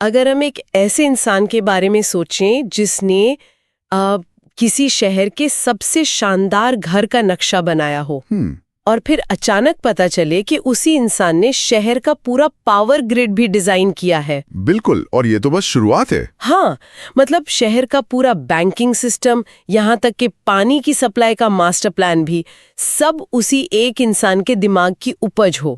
अगर हम एक ऐसे इंसान के बारे में सोचें जिसने किसी शहर के सबसे शानदार घर का नक्शा बनाया हो और फिर अचानक पता चले कि उसी इंसान ने शहर का पूरा पावर ग्रिड भी डिजाइन किया है। बिल्कुल, और ये तो बस शुरुआत है। हाँ, मतलब शहर का पूरा बैंकिंग सिस्टम, यहाँ तक कि पानी की सप्लाई का मास्टर प्लान भी, सब उसी एक इंसान के दिमाग की उपज हो।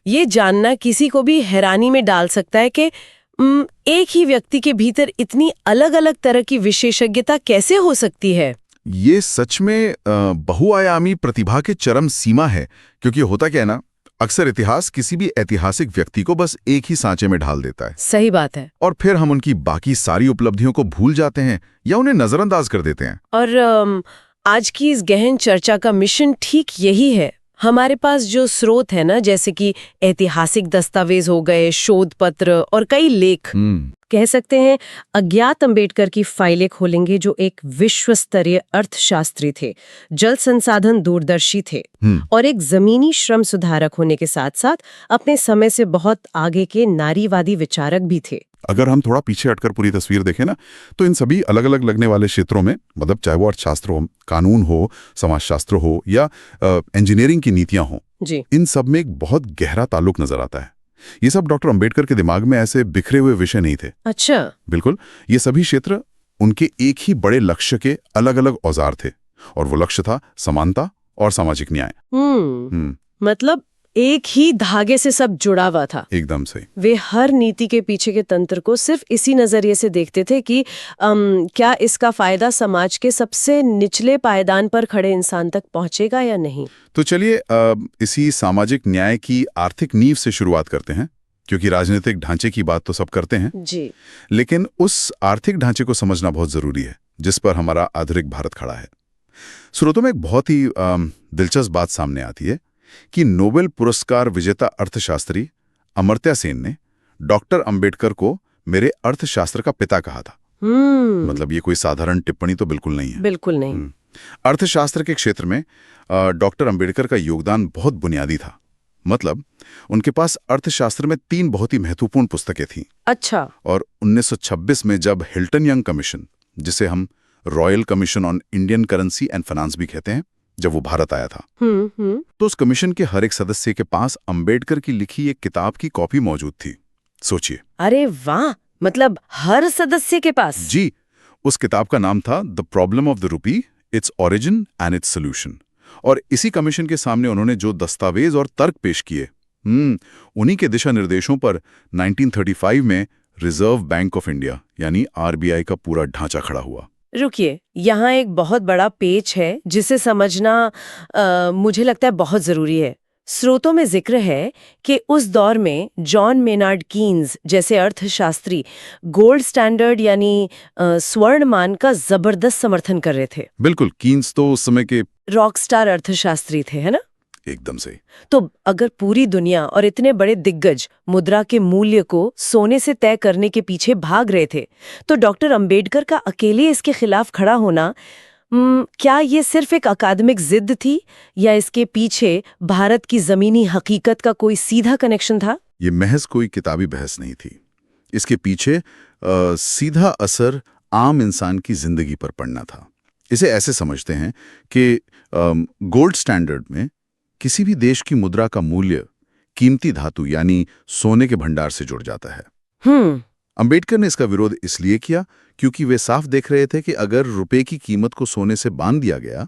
ये जानना किसी को भी हैरानी में डाल सकता है कि एक ही व्यक्ति के भीतर इतनी अलग अलग तरह की विशेषज्ञता कैसे हो सकती है। ये सच में बहुआयामी प्रतिभा के चरम सीमा है, क्योंकि होता क्या है ना, अक्सर इतिहास किसी भी ऐतिहासिक व्यक्ति को बस एक ही सांचे में ढाल देता है। सही बात है। और फिर हम उनकी बाकी सारी उपलब्धियों को भूल जाते हैं या उन्हें नजरअंदाज कर देते हैं। और आज की इस गहन चर्चा का मिशन ठीक यही है। हमारे पास जो स्रोत है ना, जैसे कि ऐतिहासिक दस्तावेज हो गए, शोध पत्र और कई लेख, कह सकते हैं अज्ञात अंबेडकर की फाइलें खोलेंगे, जो एक विश्व स्तरीय अर्थशास्त्री थे, जल संसाधन दूरदर्शी थे और एक जमीनी श्रम सुधारक होने के साथ साथ अपने समय से बहुत आगे के नारीवादी विचारक भी थे। अगर हम थोड़ा पीछे हटकर पूरी तस्वीर देखें ना, तो इन सभी अलग अलग लगने वाले क्षेत्रों में, मतलब चाहे वो अर्थशास्त्र हो, कानून हो, समाजशास्त्र हो या इंजीनियरिंग की नीतियां हो, इन सब में एक बहुत गहरा ताल्लुक नजर आता है। ये सब डॉक्टर अंबेडकर के दिमाग में ऐसे बिखरे हुए विषय नहीं थे। अच्छा। बिल्कुल, ये सभी क्षेत्र उनके एक ही बड़े लक्ष्य के अलग अलग औजार थे, और वो लक्ष्य था समानता और सामाजिक न्याय। मतलब एक ही धागे से सब जुड़ा हुआ था। एकदम सही। वे हर नीति के पीछे के तंत्र को सिर्फ इसी नजरिए से देखते थे कि क्या इसका फायदा समाज के सबसे निचले पायदान पर खड़े इंसान तक पहुंचेगा या नहीं। तो चलिए इसी सामाजिक न्याय की आर्थिक नींव से शुरुआत करते हैं, क्योंकि राजनीतिक ढांचे की बात तो सब करते हैं जी, लेकिन उस आर्थिक ढांचे को समझना बहुत जरूरी है जिस पर हमारा आधुनिक भारत खड़ा है। स्रोतों में एक बहुत ही दिलचस्प बात सामने आती है कि नोबेल पुरस्कार विजेता अर्थशास्त्री अमर्त्य सेन ने डॉक्टर अंबेडकर को मेरे अर्थशास्त्र का पिता कहा था। मतलब ये कोई साधारण टिप्पणी तो बिल्कुल नहीं है। बिल्कुल नहीं। अर्थशास्त्र के क्षेत्र में डॉक्टर अंबेडकर का योगदान बहुत बुनियादी था। मतलब उनके पास अर्थशास्त्र में 3 बहुत ही महत्वपूर्ण पुस्तकें थीं। अच्छा। और 1926 में जब हिल्टन यंग कमीशन, जिसे हम royal commission on Indian currency and finance भी कहते हैं, जब वो भारत आया था, तो उस कमीशन के हर एक सदस्य के पास अंबेडकर की लिखी एक किताब की कॉपी मौजूद थी। सोचिए। अरे वाह, मतलब हर सदस्य के पास? जी। उस किताब का नाम था the problem of the rupee, its origin and its solution. और इसी कमीशन के सामने उन्होंने जो दस्तावेज और तर्क पेश किए, उन्हीं के दिशा निर्देशों पर 1935 में रिजर्व बैंक ऑफ इंडिया यानी आरबीआई का पूरा ढांचा खड़ा हुआ। रुकिए, यहाँ एक बहुत बड़ा पेच है जिसे समझना मुझे लगता है बहुत जरूरी है। स्रोतों में जिक्र है कि उस दौर में जॉन मेनार्ड कीन्स जैसे अर्थशास्त्री गोल्ड स्टैंडर्ड यानी स्वर्णमान का जबरदस्त समर्थन कर रहे थे। बिल्कुल, कीन्स तो उस समय के रॉक स्टार अर्थशास्त्री थे, है ना? एकदम सही। तो अगर पूरी दुनिया और इतने बड़े दिग्गज मुद्रा के मूल्य को सोने से तय करने के पीछे भाग रहे थे, तो डॉक्टर अंबेडकर का अकेले इसके खिलाफ खड़ा होना, क्या ये सिर्फ एक अकादमिक जिद थी या इसके पीछे भारत की जमीनी हकीकत का कोई सीधा कनेक्शन था? ये महज कोई किताबी बहस नहीं थी। इसके पीछे सीधा असर आम इंसान की जिंदगी पर पड़ना था। इसे ऐसे समझते हैं कि गोल्ड स्टैंडर्ड में किसी भी देश की मुद्रा का मूल्य कीमती धातु यानी सोने के भंडार से जुड़ जाता है। अंबेडकर ने इसका विरोध इसलिए किया क्योंकि वे साफ देख रहे थे कि अगर रुपए की कीमत को सोने से बांध दिया गया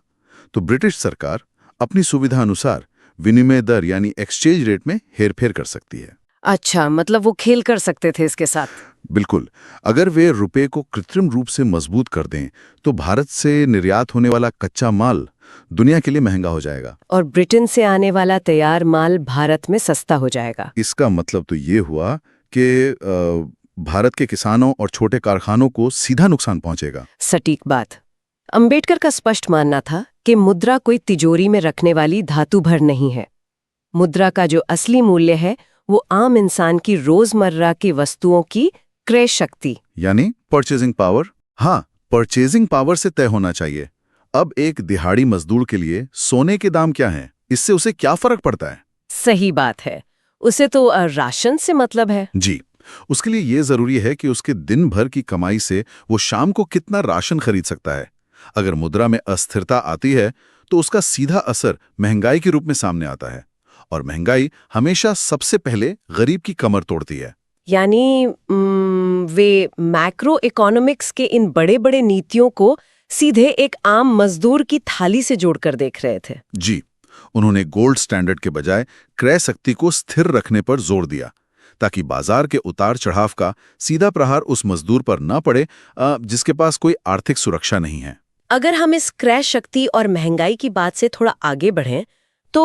तो ब्रिटिश सरकार अपनी सुविधा अनुसार विनिमय दर यानी एक्सचेंज रेट में हेरफेर कर सकती है। अच्छा, मतलब वो खेल कर सकते थे इसके साथ। बिल्कुल। अगर वे रुपए को कृत्रिम रूप से मजबूत कर दें तो भारत से निर्यात होने वाला कच्चा माल दुनिया के लिए महंगा हो जाएगा और ब्रिटेन से आने वाला तैयार माल भारत में सस्ता हो जाएगा। इसका मतलब तो ये हुआ कि भारत के किसानों और छोटे कारखानों को सीधा नुकसान पहुंचेगा। सटीक बात। अंबेडकर का स्पष्ट मानना था कि मुद्रा कोई तिजोरी में रखने वाली धातु भर नहीं है। मुद्रा का जो असली मूल्य है वो आम इंसान की रोजमर्रा की वस्तुओं की क्रय शक्ति यानी परचेजिंग पावर। हाँ, परचेजिंग पावर से तय होना चाहिए। अब एक दिहाड़ी मजदूर के लिए सोने के दाम क्या हैं? इससे उसे क्या फर्क पड़ता है? सही बात है, उसे तो राशन से मतलब है। जी। उसके लिए ये जरूरी है कि उसके दिन भर की कमाई से वो शाम को कितना राशन खरीद सकता है। अगर मुद्रा में अस्थिरता आती है तो उसका सीधा असर महंगाई के रूप में सामने आता है, और महंगाई हमेशा सबसे पहले गरीब की कमर तोड़ती है। यानी वे मैक्रो इकोनॉमिक्स के इन बड़े बड़े नीतियों को सीधे एक आम मजदूर की थाली से जोड़कर देख रहे थे। जी, उन्होंने गोल्ड स्टैंडर्ड के बजाय क्रय शक्ति को स्थिर रखने पर जोर दिया, ताकि बाजार के उतार चढ़ाव का सीधा प्रहार उस मजदूर पर न पड़े जिसके पास कोई आर्थिक सुरक्षा नहीं है। अगर हम इस क्रय शक्ति और महंगाई की बात से थोड़ा आगे बढ़ें तो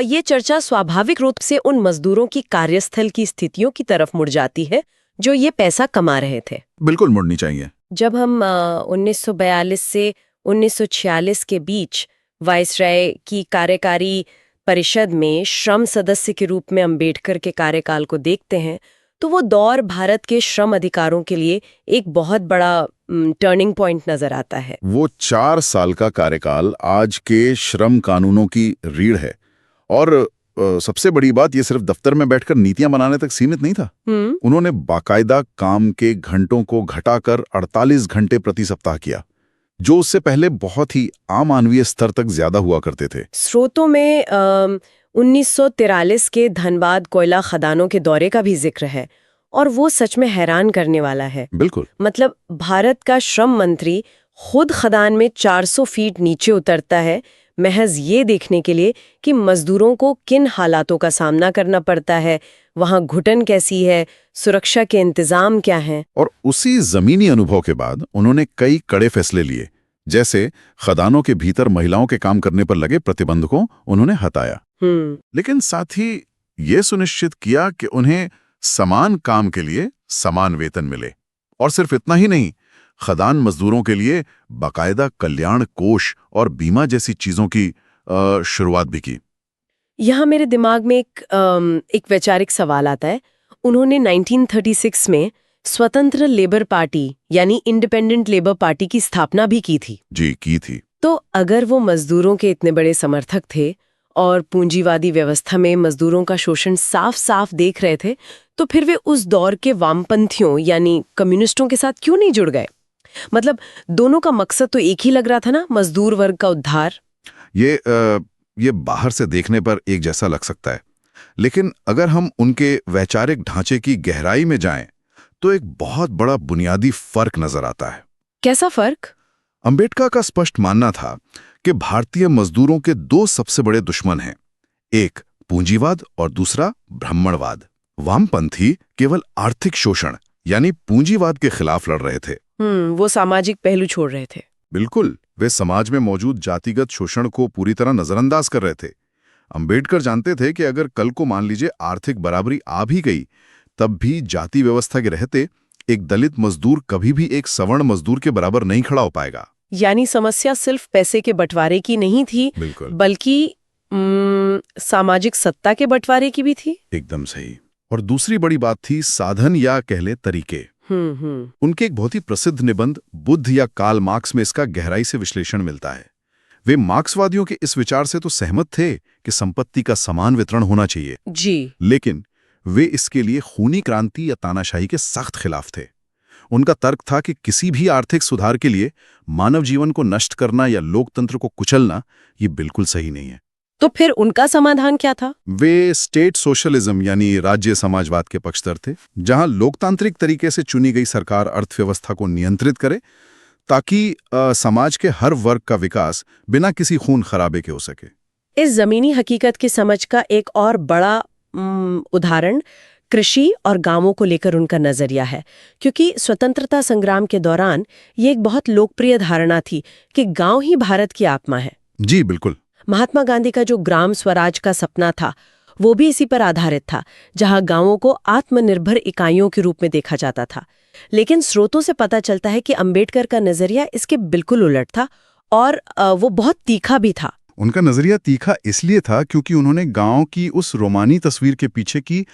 ये चर्चा स्वाभाविक रूप से उन मजदूरों की कार्यस्थल की स्थितियों की तरफ मुड़ जाती है जो ये पैसा कमा रहे थे। बिल्कुल मुड़नी चाहिए। जब हम 1942 से 1946 के बीच वाइसराय की कार्यकारी परिषद में श्रम सदस्य के रूप में अंबेडकर के कार्यकाल को देखते हैं तो वो दौर भारत के श्रम अधिकारों के लिए एक बहुत बड़ा टर्निंग पॉइंट नजर आता है। वो 4 साल का कार्यकाल आज के श्रम कानूनों की रीढ़ है, और सबसे बड़ी बात ये सिर्फ दफ्तर में बैठकर नीतियां बनाने तक सीमित नहीं था। उन्होंने बाकायदा काम के घंटों को घटाकर 48 घंटे प्रति सप्ताह किया, जो उससे पहले बहुत ही अमानवीय स्तर तक ज्यादा हुआ करते थे। स्रोतों में 1943 के धनबाद कोयला खदानों के दौरे का भी जिक्र है, और वो सच में हैरान करने वाला है। बिल्कुल। मतलब भारत का श्रम मंत्री खुद खदान में 400 फीट नीचे उतरता है, महज ये देखने के लिए कि मजदूरों को किन हालातों का सामना करना पड़ता है, वहां घुटन कैसी है, सुरक्षा के इंतजाम क्या हैं। और उसी जमीनी अनुभव के बाद उन्होंने कई कड़े फैसले लिए, जैसे खदानों के भीतर महिलाओं के काम करने पर लगे प्रतिबंध को उन्होंने हटाया, लेकिन साथ ही ये सुनिश्चित किया कि उन्हें समान काम के लिए समान वेतन मिले। और सिर्फ इतना ही नहीं, खदान मजदूरों के लिए बाकायदा कल्याण कोष और बीमा जैसी चीजों की शुरुआत भी की। यहाँ मेरे दिमाग में एक वैचारिक सवाल आता है। उन्होंने 1936 में स्वतंत्र लेबर पार्टी यानी इंडिपेंडेंट लेबर पार्टी की स्थापना भी की थी। जी, की थी। तो अगर वो मजदूरों के इतने बड़े समर्थक थे और पूंजीवादी व्यवस्था में मजदूरों का शोषण साफ साफ देख रहे थे, तो फिर वे उस दौर के वामपंथियों यानी कम्युनिस्टों के साथ क्यों नहीं जुड़ गए? मतलब दोनों का मकसद तो एक ही लग रहा था ना, मजदूर वर्ग का उद्धार। ये बाहर से देखने पर एक जैसा लग सकता है, लेकिन अगर हम उनके वैचारिक ढांचे की गहराई में जाएं, तो एक बहुत बड़ा बुनियादी फर्क नजर आता है। कैसा फर्क? अंबेडकर का स्पष्ट मानना था कि भारतीय मजदूरों के 2 सबसे बड़े दुश्मन हैं, एक पूंजीवाद और दूसरा ब्राह्मणवाद। वामपंथी केवल आर्थिक शोषण यानी पूंजीवाद के खिलाफ लड़ रहे थे। वो सामाजिक पहलू छोड़ रहे थे। बिल्कुल, वे समाज में मौजूद जातिगत शोषण को पूरी तरह नजरअंदाज कर रहे थे। अंबेडकर जानते थे कि अगर कल को मान लीजिए आर्थिक बराबरी आ भी गई, तब भी जाति व्यवस्था के रहते एक दलित मजदूर कभी भी एक सवर्ण मजदूर के बराबर नहीं खड़ा हो पाएगा। यानी समस्या सिर्फ पैसे के बंटवारे की नहीं थी, बल्कि सामाजिक सत्ता के बंटवारे की भी थी। एकदम सही। और दूसरी बड़ी बात थी साधन या कहले तरीके। उनके एक बहुत ही प्रसिद्ध निबंध बुद्ध या कार्ल मार्क्स में इसका गहराई से विश्लेषण मिलता है। वे मार्क्सवादियों के इस विचार से तो सहमत थे कि संपत्ति का समान वितरण होना चाहिए जी, लेकिन वे इसके लिए खूनी क्रांति या तानाशाही के सख्त खिलाफ थे। उनका तर्क था कि किसी भी आर्थिक सुधार के लिए मानव जीवन को नष्ट करना या लोकतंत्र को कुचलना ये बिल्कुल सही नहीं है। तो फिर उनका समाधान क्या था? वे स्टेट सोशलिज्म यानी राज्य समाजवाद के पक्षधर थे, जहां लोकतांत्रिक तरीके से चुनी गई सरकार अर्थव्यवस्था को नियंत्रित करे ताकि समाज के हर वर्ग का विकास बिना किसी खून खराबे के हो सके। इस जमीनी हकीकत की समझ का एक और बड़ा उदाहरण कृषि और गांवों को लेकर उनका नजरिया है, क्योंकि स्वतंत्रता संग्राम के दौरान ये एक बहुत लोकप्रिय धारणा थी कि गांव ही भारत की आत्मा है। जी बिल्कुल। महात्मा गांधी का जो ग्राम स्वराज का सपना था वो भी इसी पर आधारित था, जहां गांवों को आत्मनिर्भर इकाइयों के रूप में देखा जाता था। लेकिन स्रोतों से पता चलता है कि अंबेडकर का नजरिया इसके बिल्कुल उलट था, और वो बहुत तीखा भी था। उनका नजरिया तीखा इसलिए था क्योंकि उन्होंने गांव की उस रोमानी तस्वीर के पीछे की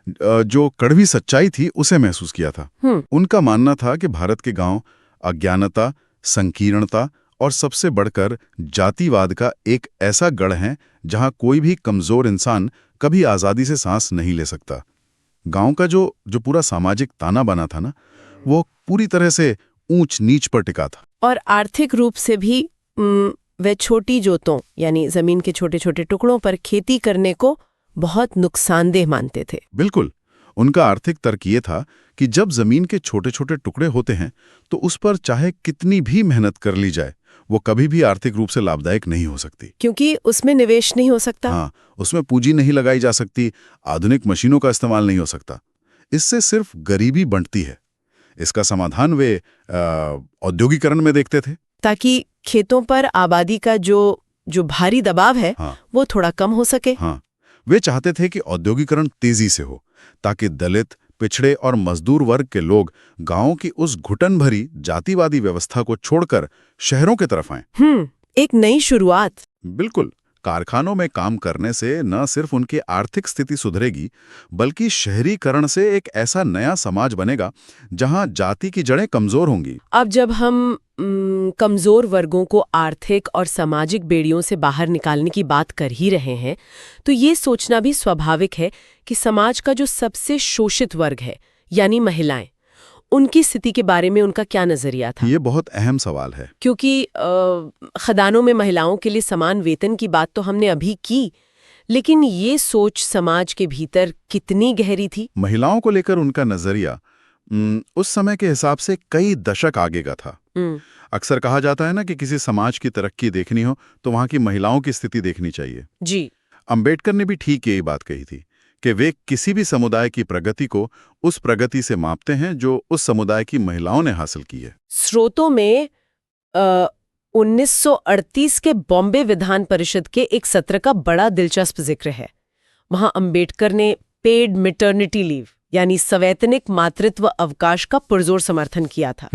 जो कड़वी सच्चाई थी उसे महसूस किया था। उनका मानना था कि भारत के गांव अज्ञानता, संकीर्णता और सबसे बढ़कर जातिवाद का एक ऐसा गढ़ है जहां कोई भी कमजोर इंसान कभी आजादी से सांस नहीं ले सकता। गांव का जो पूरा सामाजिक ताना बना था ना, वो पूरी तरह से ऊंच नीच पर टिका था। और आर्थिक रूप से भी वे छोटी जोतों यानी जमीन के छोटे छोटे टुकड़ों पर खेती करने को बहुत नुकसानदेह मानते थे। बिल्कुल। उनका आर्थिक तर्क ये था कि जब जमीन के छोटे छोटे टुकड़े होते हैं तो उस पर चाहे कितनी भी मेहनत कर ली जाए, वो कभी भी आर्थिक रूप से लाभदायक नहीं हो सकती, क्योंकि उसमें निवेश नहीं हो सकता। हाँ, उसमें पूंजी नहीं लगाई जा सकती, आधुनिक मशीनों का इस्तेमाल नहीं हो सकता। इससे सिर्फ गरीबी बढ़ती है। इसका समाधान वे औद्योगिकरण में देखते थे, ताकि खेतों पर आबादी का जो भारी दबाव है, हाँ, वो थोड़ा कम हो सके। हाँ, वे चाहते थे कि औद्योगिकरण तेजी से हो ताकि दलित, पिछड़े और मजदूर वर्ग के लोग गांवों की उस घुटन भरी जातिवादी व्यवस्था को छोड़कर शहरों की तरफ आएं। एक नई शुरुआत। बिल्कुल। कारखानों में काम करने से न सिर्फ उनकी आर्थिक स्थिति सुधरेगी, बल्कि शहरीकरण से एक ऐसा नया समाज बनेगा जहां जाति की जड़ें कमजोर होंगी। अब जब हम कमजोर वर्गों को आर्थिक और सामाजिक बेड़ियों से बाहर निकालने की बात कर ही रहे हैं, तो ये सोचना भी स्वाभाविक है कि समाज का जो सबसे शोषित वर्ग है, यानी महिलाएं, उनकी स्थिति के बारे में उनका क्या नजरिया था। ये बहुत अहम सवाल है, क्योंकि खदानों में महिलाओं के लिए समान वेतन की बात तो हमने अभी की, लेकिन ये सोच समाज के भीतर कितनी गहरी थी। महिलाओं को लेकर उनका नजरिया उस समय के हिसाब से कई दशक आगे का था। अक्सर कहा जाता है ना कि किसी समाज की तरक्की देखनी हो तो वहां की महिलाओं की स्थिति देखनी चाहिए। जी। अंबेडकर ने भी ठीक यही बात कही थी कि वे किसी भी समुदाय की प्रगति को उस प्रगति से मापते हैं जो उस समुदाय की महिलाओं ने हासिल की है। स्रोतों में 1938 के बॉम्बे विधान परिषद के एक सत्र का बड़ा दिलचस्प जिक्र है। वहां अंबेडकर ने पेड मैटरनिटी लीव यानी सवैतनिक मातृत्व अवकाश का पुरजोर समर्थन किया था।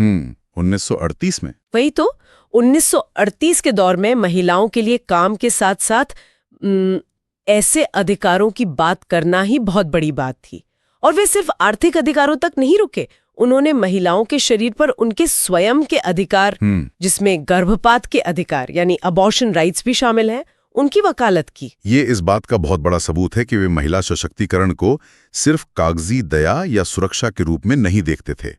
1938 में? वही तो, 1938 के दौर में महिलाओं के लिए काम के साथ साथ ऐसे अधिकारों की बात करना ही बहुत बड़ी बात थी। और वे सिर्फ आर्थिक अधिकारों तक नहीं रुके, उन्होंने महिलाओं के शरीर पर उनके स्वयं के अधिकार, जिसमें गर्भपात के अधिकार यानी अबॉर्शन राइट्स भी शामिल हैं, उनकी वकालत की। ये इस बात का बहुत बड़ा सबूत है कि वे महिला सशक्तिकरण को सिर्फ कागजी दया या सुरक्षा के रूप में नहीं देखते थे।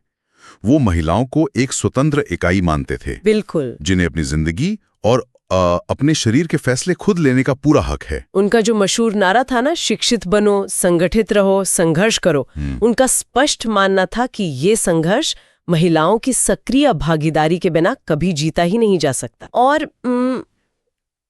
वो महिलाओं को एक स्वतंत्र इकाई मानते थे। बिल्कुल। जिन्हें अपनी जिंदगी और अपने शरीर के फैसले खुद लेने का पूरा हक है। उनका जो मशहूर नारा था ना, शिक्षित बनो, संगठित रहो, संघर्ष करो, उनका स्पष्ट मानना था कि ये संघर्ष महिलाओं की सक्रिय भागीदारी के बिना कभी जीता ही नहीं जा सकता। और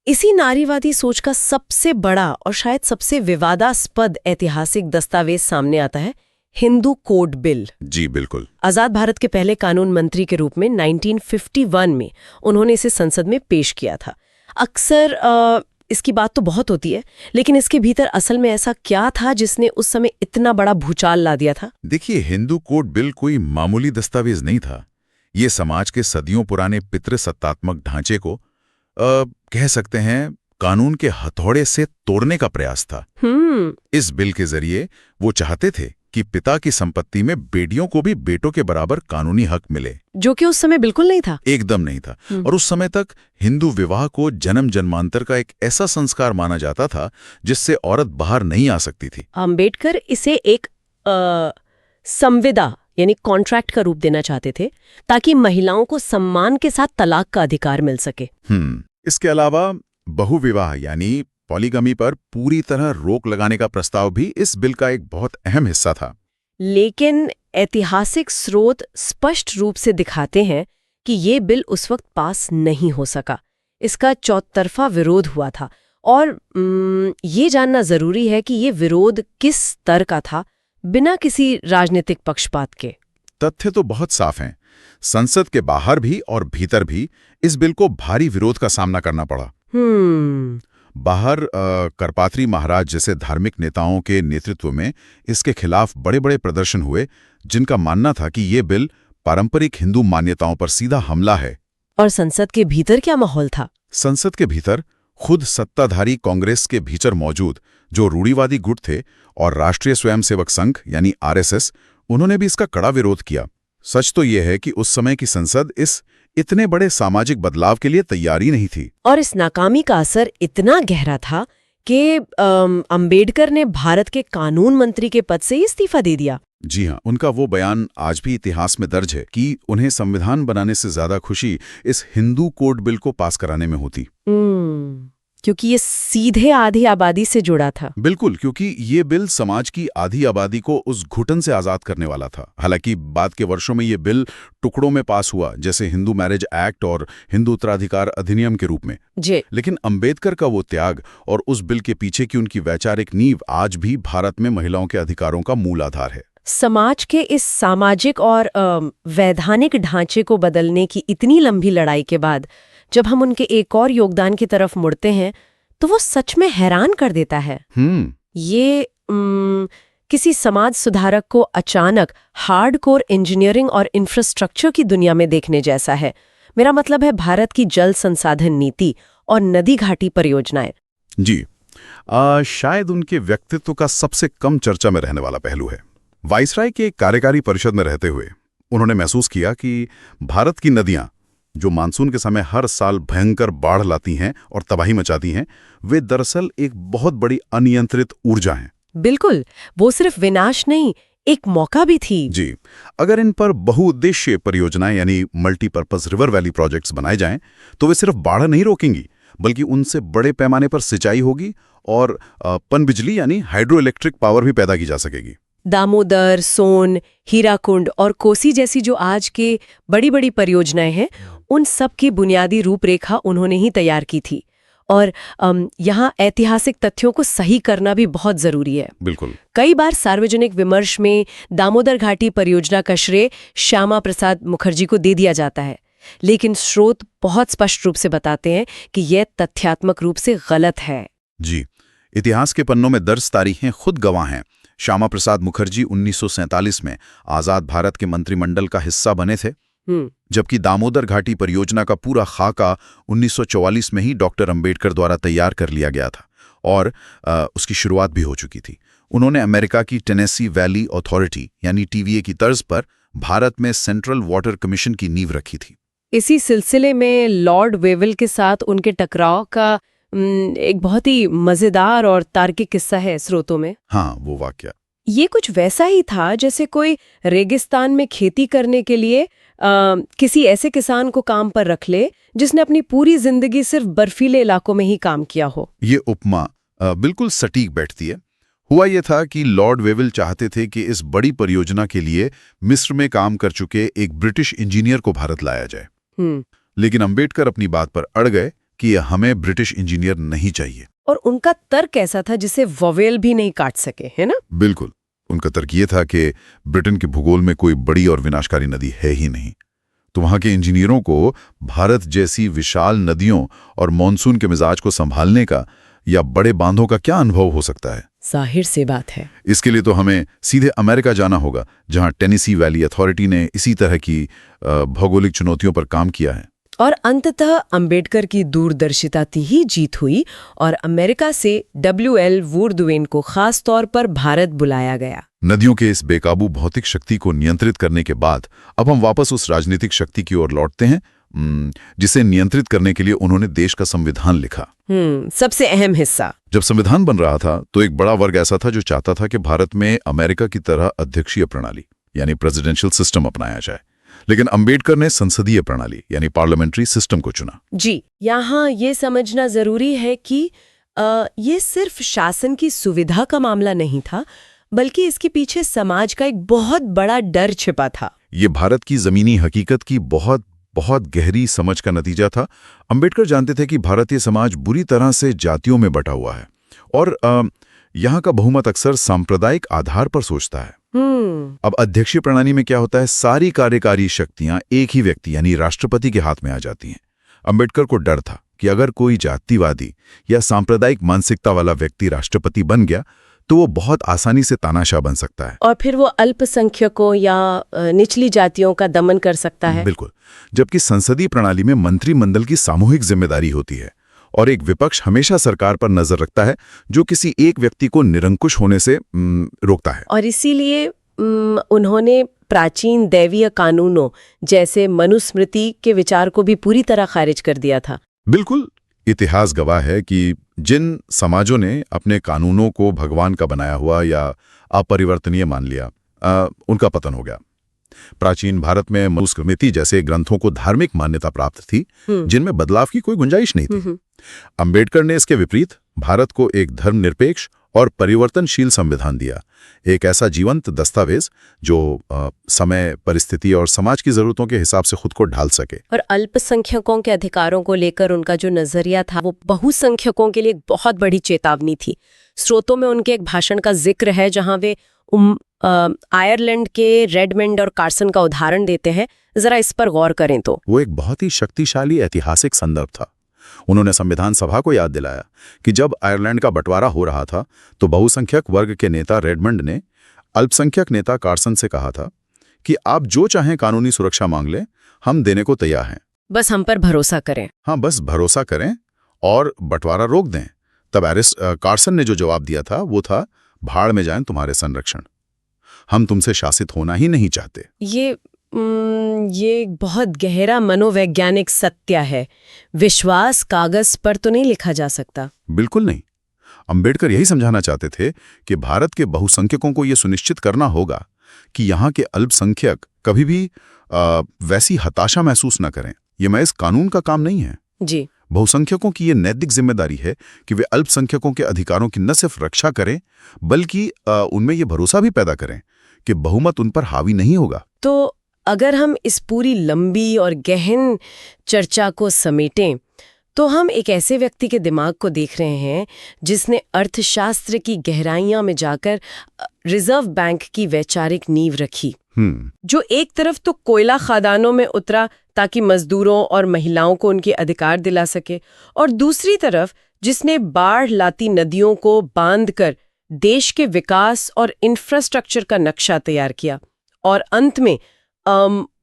इसी नारीवादी सोच का सबसे बड़ा और शायद सबसे विवादास्पद ऐतिहासिक दस्तावेज सामने आता है हिंदू कोड बिल। जी बिल्कुल। आजाद भारत के पहले कानून मंत्री के रूप में 1951 में उन्होंने इसे संसद में पेश किया था। अक्सर इसकी बात तो बहुत होती है, लेकिन इसके भीतर असल में ऐसा क्या था जिसने उस समय इतना बड़ा भूचाल ला दिया था? देखिए, हिंदू कोड बिल कोई मामूली दस्तावेज नहीं था। ये समाज के सदियों पुराने पितृसत्तात्मक ढांचे को कह सकते हैं कानून के हथौड़े से तोड़ने का प्रयास था। इस बिल के जरिए वो चाहते थे कि पिता की संपत्ति में बेटियों को भी बेटों के बराबर कानूनी हक मिले, जो कि उस समय बिल्कुल नहीं था। एकदम नहीं था। और उस समय तक हिंदू विवाह को जन्म जन्मांतर का एक ऐसा संस्कार माना जाता था जिससे औरत बाहर नहीं आ सकती थी। अंबेडकर इसे एक संविदा यानी कॉन्ट्रैक्ट का रूप देना चाहते थे, ताकि महिलाओं को सम्मान के साथ तलाक का अधिकार मिल सके। इसके अलावा बहुविवाह यानी पॉलीगमी पर पूरी तरह रोक लगाने का प्रस्ताव भी इस बिल का एक बहुत अहम हिस्सा था। लेकिन ऐतिहासिक स्रोत स्पष्ट रूप से दिखाते हैं कि ये बिल उस वक्त पास नहीं हो सका। इसका चौतरफा विरोध हुआ था। और ये जानना जरूरी है कि ये विरोध किस स्तर का था, बिना किसी राजनीतिक पक्षपात के। तथ्य तो बहुत साफ हैं। संसद के बाहर भी और भीतर भी इस बिल को भारी विरोध का सामना करना पड़ा। बाहर करपात्री महाराज जैसे धार्मिक नेताओं के नेतृत्व में इसके खिलाफ बड़े बड़े प्रदर्शन हुए, जिनका मानना था कि ये बिल पारंपरिक हिंदू मान्यताओं पर सीधा हमला है। और संसद के भीतर क्या माहौल था? संसद के भीतर खुद सत्ताधारी कांग्रेस के भीतर मौजूद जो रूढ़िवादी गुट थे और राष्ट्रीय स्वयंसेवक संघ यानी आरएसएस, उन्होंने भी इसका कड़ा विरोध किया। सच तो यह है कि उस समय की संसद इस इतने बड़े सामाजिक बदलाव के लिए तैयार ही नहीं थी। और इस नाकामी का असर इतना गहरा था कि अंबेडकर ने भारत के कानून मंत्री के पद से ही इस्तीफा दे दिया। जी हाँ, उनका वो बयान आज भी इतिहास में दर्ज है कि उन्हें संविधान बनाने से ज्यादा खुशी इस हिंदू कोड बिल को पास कराने में होती। क्योंकि ये सीधे आधी आबादी से जुड़ा था। बिल्कुल, क्योंकि ये बिल समाज की आधी आबादी को उस घुटन से आजाद करने वाला था। हालांकि बाद के वर्षों में ये बिल टुकड़ों में पास हुआ, जैसे हिंदू मैरिज एक्ट और हिंदू उत्तराधिकार अधिनियम के रूप में जी। लेकिन अंबेडकर का वो त्याग और उस बिल के पीछे की उनकी वैचारिक नींव आज भी भारत में महिलाओं के अधिकारों का मूल आधार है। समाज के इस सामाजिक और वैधानिक ढांचे को बदलने की इतनी लंबी लड़ाई के बाद जब हम उनके एक और योगदान की तरफ मुड़ते हैं तो वो सच में हैरान कर देता है। ये किसी समाज सुधारक को अचानक हार्डकोर इंजीनियरिंग और इंफ्रास्ट्रक्चर की दुनिया में देखने जैसा है। मेरा मतलब है भारत की जल संसाधन नीति और नदी घाटी परियोजनाएं। जी, शायद उनके व्यक्तित्व का सबसे कम चर्चा में रहने वाला पहलू है। वाइसराय के कार्यकारी परिषद में रहते हुए उन्होंने महसूस किया कि भारत की नदियां, जो मानसून के समय हर साल भयंकर बाढ़ लाती हैं और तबाही मचाती हैं, वे दरअसल एक बहुत बड़ी अनियंत्रित ऊर्जा हैं। बिल्कुल, वो सिर्फ विनाश नहीं, एक मौका भी थी। जी, अगर इन पर बहुउद्देश्य परियोजनाएं यानी मल्टीपर्पज रिवर वैली प्रोजेक्ट्स बनाए जाएं, तो वे सिर्फ बाढ़ नहीं रोकेंगी, बल्कि उनसे बड़े पैमाने पर सिंचाई होगी और पनबिजली यानी हाइड्रो इलेक्ट्रिक पावर भी पैदा की जा सकेगी। दामोदर, सोन, हीराकुंड और कोसी जैसी जो आज के बड़ी बड़ी परियोजनाएं हैं, उन सब की बुनियादी रूपरेखा उन्होंने ही तैयार की थी। और यहाँ ऐतिहासिक तथ्यों को सही करना भी बहुत जरूरी है। बिल्कुल। कई बार सार्वजनिक विमर्श में दामोदर घाटी परियोजना का श्रेय श्यामा प्रसाद मुखर्जी को दे दिया जाता है, लेकिन स्रोत बहुत स्पष्ट रूप से बताते हैं कि यह तथ्यात्मक रूप से गलत है। जी, इतिहास के पन्नों में दर्ज तारीखें खुद गवाह हैं। श्यामा प्रसाद मुखर्जी 1947 में आजाद भारत के मंत्रिमंडल का हिस्सा बने थे, जबकि दामोदर घाटी परियोजना का पूरा खाका 1944 में ही डॉक्टर अंबेडकर द्वारा तैयार कर लिया गया था और उसकी शुरुआत भी हो चुकी थी। उन्होंने अमेरिका की टेनेसी वैली अथॉरिटी यानी TVA की तर्ज पर भारत में सेंट्रल वाटर कमीशन की नींव रखी थी। इसी सिलसिले में लॉर्ड वेवल के साथ उनके टकराव का एक बहुत ही मजेदार और तार्किक किस्सा है स्रोतों में। हाँ, वो वाकया ये कुछ वैसा ही था जैसे कोई रेगिस्तान में खेती करने के लिए किसी ऐसे किसान को काम पर रख ले जिसने अपनी पूरी जिंदगी सिर्फ बर्फीले इलाकों में ही काम किया हो। ये उपमा बिल्कुल सटीक बैठती है। हुआ ये था कि लॉर्ड वेवल चाहते थे कि इस बड़ी परियोजना के लिए मिस्र में काम कर चुके एक ब्रिटिश इंजीनियर को भारत लाया जाए, लेकिन अंबेडकर अपनी बात पर अड़ गए कि हमें ब्रिटिश इंजीनियर नहीं चाहिए। और उनका तर्क ऐसा था जिसे वोवेल भी नहीं काट सके, है ना? बिल्कुल, उनका तर्क ये था कि ब्रिटेन के भूगोल में कोई बड़ी और विनाशकारी नदी है ही नहीं, तो वहां के इंजीनियरों को भारत जैसी विशाल नदियों और मॉनसून के मिजाज को संभालने का या बड़े बांधों का क्या अनुभव हो सकता है? जाहिर सी बात है। इसके लिए तो हमें सीधे अमेरिका जाना होगा, जहां टेनेसी वैली अथॉरिटी ने इसी तरह की भौगोलिक चुनौतियों पर काम किया है। और अंततः अंबेडकर की दूरदर्शिता ही जीत हुई और अमेरिका से W.L. वुडवेन को खास तौर पर भारत बुलाया गया। नदियों के इस बेकाबू भौतिक शक्ति को नियंत्रित करने के बाद अब हम वापस उस राजनीतिक शक्ति की ओर लौटते हैं जिसे नियंत्रित करने के लिए उन्होंने देश का संविधान लिखा। सबसे अहम हिस्सा। जब संविधान बन रहा था तो एक बड़ा वर्ग ऐसा था जो चाहता था कि भारत में अमेरिका की तरह अध्यक्षीय प्रणाली यानी प्रेसिडेंशियल सिस्टम अपनाया जाए, लेकिन अंबेडकर ने संसदीय प्रणाली यानी पार्लियामेंट्री सिस्टम को चुना। जी, यहाँ ये समझना जरूरी है कि ये सिर्फ शासन की सुविधा का मामला नहीं था, बल्कि इसके पीछे समाज का एक बहुत बड़ा डर छिपा था। ये भारत की जमीनी हकीकत की बहुत बहुत गहरी समझ का नतीजा था। अंबेडकर जानते थे कि भारतीय समाज बुरी तरह से जातियों में बटा हुआ है और यहाँ का बहुमत अक्सर सांप्रदायिक आधार पर सोचता है। अब अध्यक्षीय प्रणाली में क्या होता है, सारी कार्यकारी शक्तियां एक ही व्यक्ति यानी राष्ट्रपति के हाथ में आ जाती हैं। अंबेडकर को डर था कि अगर कोई जातिवादी या सांप्रदायिक मानसिकता वाला व्यक्ति राष्ट्रपति बन गया तो वो बहुत आसानी से तानाशाह बन सकता है और फिर वो अल्पसंख्यकों या निचली जातियों का दमन कर सकता है। बिल्कुल, जबकि संसदीय प्रणाली में मंत्रिमंडल की सामूहिक जिम्मेदारी होती है और एक विपक्ष हमेशा सरकार पर नजर रखता है जो किसी एक व्यक्ति को निरंकुश होने से रोकता है। और इसीलिए उन्होंने प्राचीन दैवीय कानूनों जैसे मनुस्मृति के विचार को भी पूरी तरह खारिज कर दिया था। बिल्कुल, इतिहास गवाह है कि जिन समाजों ने अपने कानूनों को भगवान का बनाया हुआ या अपरिवर्तनीय मान लिया, उनका पतन हो गया। प्राचीन भारत में मनुस्मृति जैसे ग्रंथों को धार्मिक मान्यता प्राप्त थी, जिनमें बदलाव की कोई गुंजाइश नहीं थी। अंबेडकर ने इसके विपरीत भारत को एक धर्मनिरपेक्ष और परिवर्तनशील संविधान दिया, एक ऐसा जीवंत दस्तावेज जो समय, परिस्थिति और समाज की जरूरतों के हिसाब से खुद को ढाल सके। और अल्पसंख्यकों के अधिकारों को लेकर उनका जो नजरिया था वो बहुसंख्यकों के लिए एक बहुत बड़ी चेतावनी थी। स्रोतों में उनके एक भाषण का जिक्र है जहां वे आयरलैंड के रेडमंड और कार्सन का उदाहरण देते हैं। जरा इस पर गौर करें तो वो एक बहुत ही शक्तिशाली ऐतिहासिक संदर्भ था। उन्होंने संविधान सभा को याद दिलाया कि जब आयरलैंड का बंटवारा हो रहा था तो बहुसंख्यक वर्ग के नेता रेडमंड ने अल्पसंख्यक नेता कार्सन से कहा था कि आप जो चाहें कानूनी सुरक्षा मांग लें, हम देने को तैयार हैं, बस हम पर भरोसा करें। हाँ, बस भरोसा करें और बंटवारा रोक दें। तब कार्सन ने जो जवाब दिया था वो था, भाड़ में जाएं तुम्हारे संरक्षण, हम तुमसे शासित होना ही नहीं चाहते। ये बहुत गहरा मनोवैज्ञानिक सत्य है। विश्वास कागज पर तो नहीं लिखा जा सकता। बिल्कुल नहीं। अंबेडकर यही समझाना चाहते थे कि भारत के बहुसंख्यकों को यह सुनिश्चित करना होगा कि यहाँ के अल्पसंख्यक कभी भी वैसी हताशा महसूस न करें। ये महज कानून का काम नहीं है जी। बहुसंख्यकों की ये नैतिक जिम्मेदारी है कि वे अल्पसंख्यकों के अधिकारों की न सिर्फ रक्षा करें बल्कि उनमें ये भरोसा भी पैदा करें कि बहुमत उन पर हावी नहीं होगा। तो अगर हम इस पूरी लंबी और गहन चर्चा को समेटें तो हम एक ऐसे व्यक्ति के दिमाग को देख रहे हैं जिसने अर्थशास्त्र की गहराइयां में जाकर रिजर्व बैंक की वैचारिक नींव रखी, जो एक तरफ तो कोयला खदानों में उतरा ताकि मजदूरों और महिलाओं को उनके अधिकार दिला सके, और दूसरी तरफ जिसने बाढ़ लाती नदियों को बांधकर देश के विकास और इंफ्रास्ट्रक्चर का नक्शा तैयार किया, और अंत में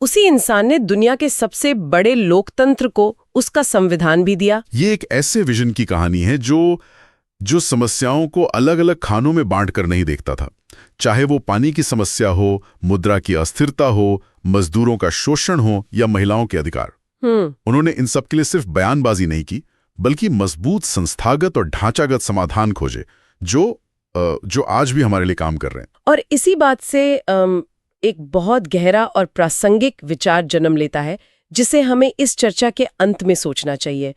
उसी इंसान ने दुनिया के सबसे बड़े लोकतंत्र को उसका संविधान भी दिया। ये एक ऐसे विजन की कहानी है जो समस्याओं को अलग अलग खानों में बांटकर नहीं देखता था, चाहे वो पानी की समस्या हो, मुद्रा की अस्थिरता हो, मजदूरों का शोषण हो या महिलाओं के अधिकार। उन्होंने इन सब के लिए सिर्फ बयानबाजी नहीं की बल्कि मजबूत संस्थागत और ढांचागत समाधान खोजे जो आज भी हमारे लिए काम कर रहे हैं। और इसी बात से एक बहुत गहरा और प्रासंगिक विचार जन्म लेता है जिसे हमें इस चर्चा के अंत में सोचना चाहिए।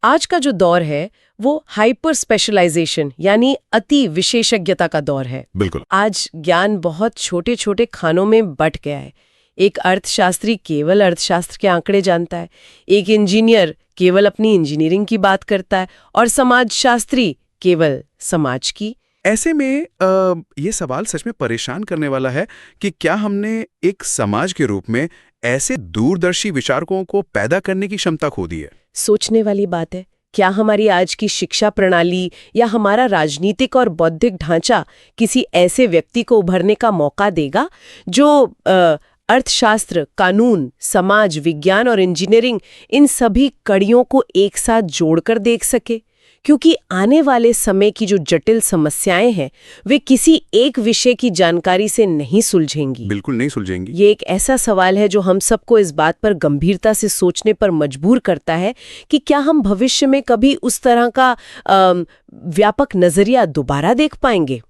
आज का जो दौर है वो हाइपर स्पेशलाइजेशन यानी अति विशेषज्ञता का दौर है। बिल्कुल। आज ज्ञान बहुत छोटे छोटे खानों में बंट गया है। एक अर्थशास्त्री केवल अर्थशास्त्र के आंकड़े जानता है, एक इंजीनियर केवल अपनी इंजीनियरिंग की बात करता है, और समाजशास्त्री केवल समाज की। ऐसे में ये सवाल सच में परेशान करने वाला है कि क्या हमने एक समाज के रूप में ऐसे दूरदर्शी विचारकों को पैदा करने की क्षमता खो दी है। सोचने वाली बात है। क्या हमारी आज की शिक्षा प्रणाली या हमारा राजनीतिक और बौद्धिक ढांचा किसी ऐसे व्यक्ति को उभरने का मौका देगा जो अर्थशास्त्र, कानून, समाज विज्ञान और इंजीनियरिंग इन सभी कड़ियों को एक साथ जोड़कर देख सके? क्योंकि आने वाले समय की जो जटिल समस्याएं हैं वे किसी एक विषय की जानकारी से नहीं सुलझेंगी। बिल्कुल नहीं सुलझेंगी। ये एक ऐसा सवाल है जो हम सबको इस बात पर गंभीरता से सोचने पर मजबूर करता है कि क्या हम भविष्य में कभी उस तरह का व्यापक नजरिया दोबारा देख पाएंगे।